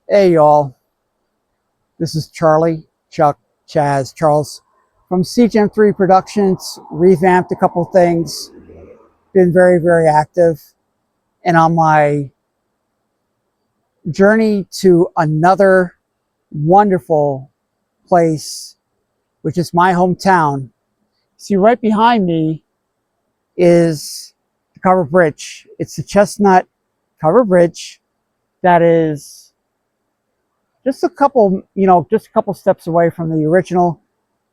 Hey y'all, this is Charlie, Chuck, Chaz, Charles from CGM3 Productions. Revamped a couple things, been very active, and on my journey to another wonderful place, which is my hometown. See, right behind me is the covered bridge. It's the Chestnut covered bridge that is just a couple steps away from the original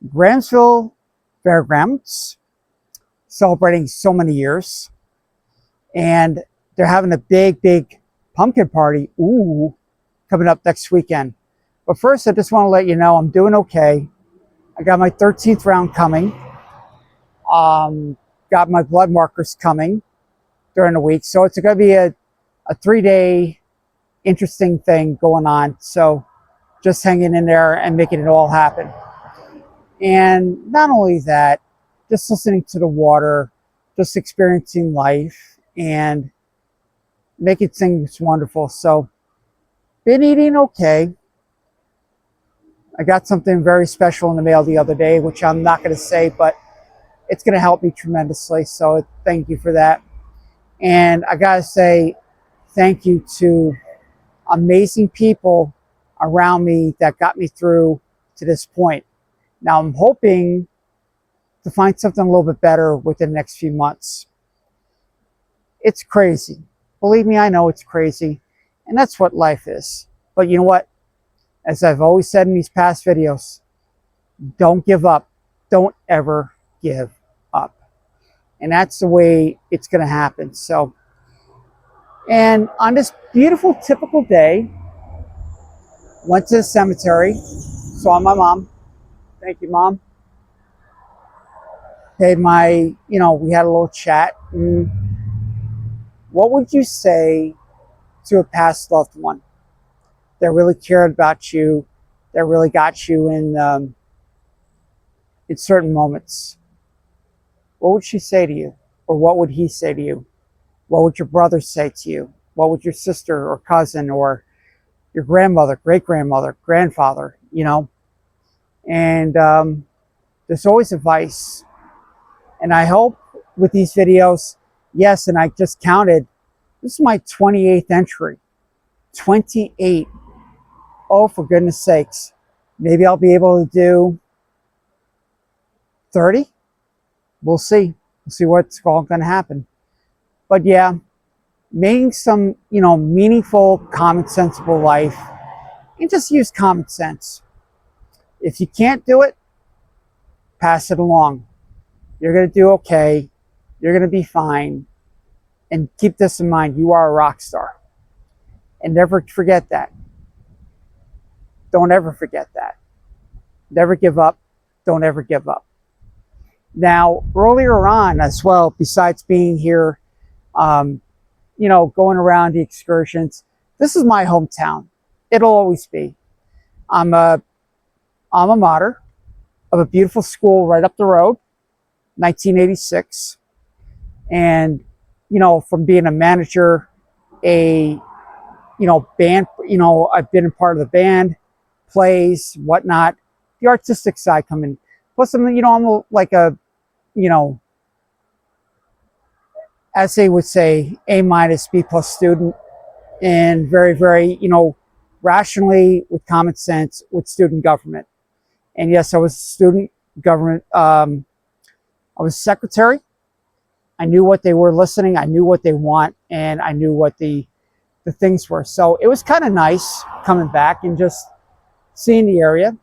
Grantsville Fairgrounds, celebrating so many years. And they're having a big pumpkin party, coming up next weekend. But first, I just want to let you know I'm doing okay. I got my 13th round coming. Got my blood markers coming during the week. So it's going to be a 3-day interesting thing going on. So just hanging in there and making it all happen. And not only that, just listening to the water, just experiencing life and making things wonderful. So been eating okay. I got something very special in the mail the other day, which I'm not going to say, but it's going to help me tremendously. So thank you for that. And I got to say thank you to amazing people around me that got me through to this point. Now I'm hoping to find something a little bit better within the next few months. It's crazy. Believe me, I know it's crazy. And that's what life is. But you know what? As I've always said in these past videos, don't give up. Don't ever give up. And that's the way it's going to happen. So, and on this beautiful, typical day, went to the cemetery, saw my mom. Thank you, Mom. Paid my, we had a little chat. And what would you say to a past loved one that really cared about you, that really got you in certain moments? What would she say to you? Or what would he say to you? What would your brother say to you? What would your sister or cousin or your grandmother, great-grandmother, grandfather, And there's always advice. And I hope with these videos, yes, and I just counted, this is my 28th entry. 28. Oh, for goodness sakes. Maybe I'll be able to do 30. We'll see. We'll see what's all going to happen. But yeah, making some, meaningful, common sensible life, and just use common sense. If you can't do it, pass it along. You're going to do okay. You're going to be fine. And keep this in mind, you are a rock star. And never forget that. Don't ever forget that. Never give up. Don't ever give up. Now, earlier on as well, besides being here, going around the excursions, this is my hometown. It'll always be. I'm a alma mater of a beautiful school right up the road, 1986. And, from being a manager, band, I've been a part of the band, plays, whatnot, the artistic side come in. Plus, I'm like a, as they would say, A-, B+ student, and very, rationally, with common sense, with student government. And yes, I was student government. I was secretary. I knew what they were listening. I knew what they want, and I knew what the things were. So it was kind of nice coming back and just seeing the area.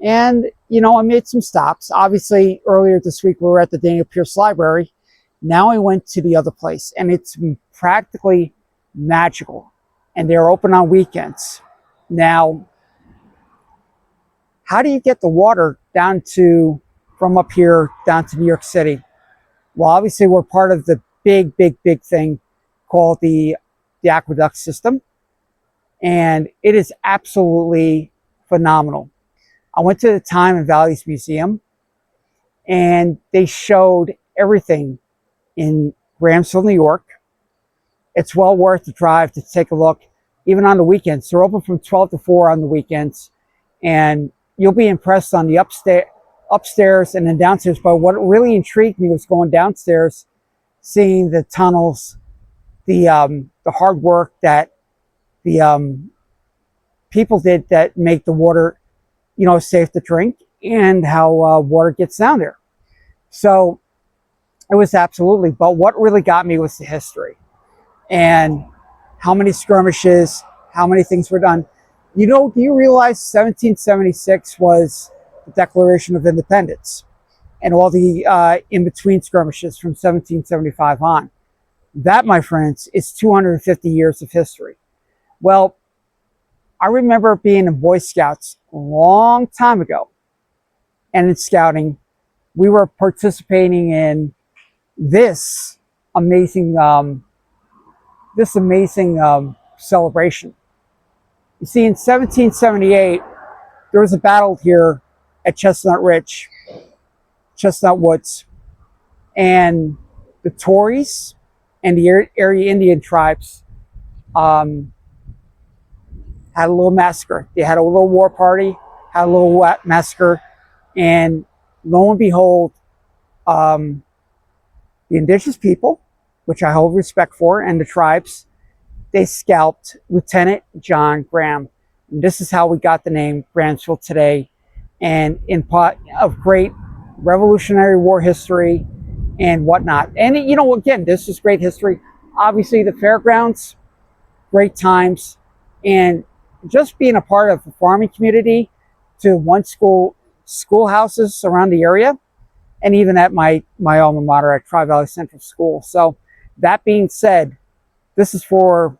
And, I made some stops. Obviously, earlier this week, we were at the Daniel Pierce Library. Now I went to the other place, and it's practically magical. And they're open on weekends. Now, how do you get the water from up here down to New York City? Well, obviously, we're part of the big thing called the aqueduct system. And it is absolutely phenomenal. I went to the Time and Valleys Museum, and they showed everything in Grantsville, New York. It's well worth the drive to take a look. even on the weekends. They're open from 12 to 4 on the weekends, and you'll be impressed on the upstairs and then downstairs. But what really intrigued me was going downstairs, seeing the tunnels, the hard work that the people did that make the water, safe to drink, and how water gets down there. So it was absolutely. But what really got me was the history and how many skirmishes, how many things were done. Do you realize 1776 was the Declaration of Independence and all the in-between skirmishes from 1775 on? That, my friends, is 250 years of history. Well, I remember being in Boy Scouts a long time ago, and in scouting, we were participating in this amazing celebration. You see, in 1778, there was a battle here at Chestnut Woods, and the Tories and the area Indian tribes had a little massacre. They had a little war party, had a little massacre, and lo and behold, the indigenous people, which I hold respect for, and the tribes, they scalped Lieutenant John Graham. And this is how we got the name Grahamsville today, and in part of great Revolutionary War history and whatnot. And again, this is great history. Obviously, the fairgrounds, great times, and just being a part of the farming community to one schoolhouses around the area, and even at my alma mater at Tri-Valley Central School. So that being said, this is for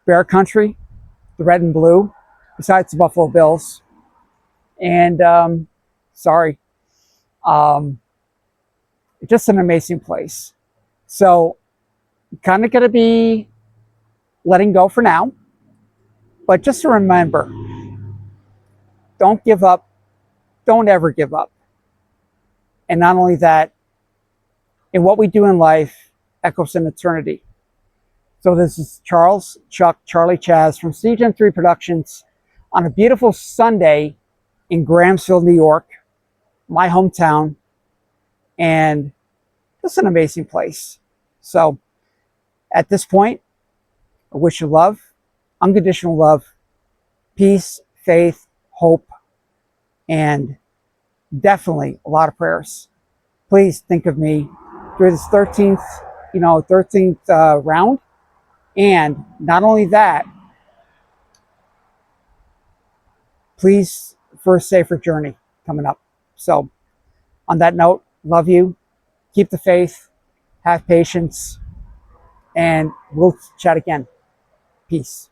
Bear Country, the red and blue, besides the Buffalo Bills. And just an amazing place. So kind of going to be letting go for now. But just to remember, don't give up. Don't ever give up. And not only that, in what we do in life echoes in eternity. So this is Charlie Chaz from CGen 3 Productions on a beautiful Sunday in Grahamsville, New York, my hometown, and just an amazing place. So at this point, I wish you love, unconditional love, peace, faith, hope, and definitely a lot of prayers. Please think of me through this 13th round. And not only that, please, for a safer journey coming up. So on that note, love you, keep the faith, have patience, and we'll chat again. Peace.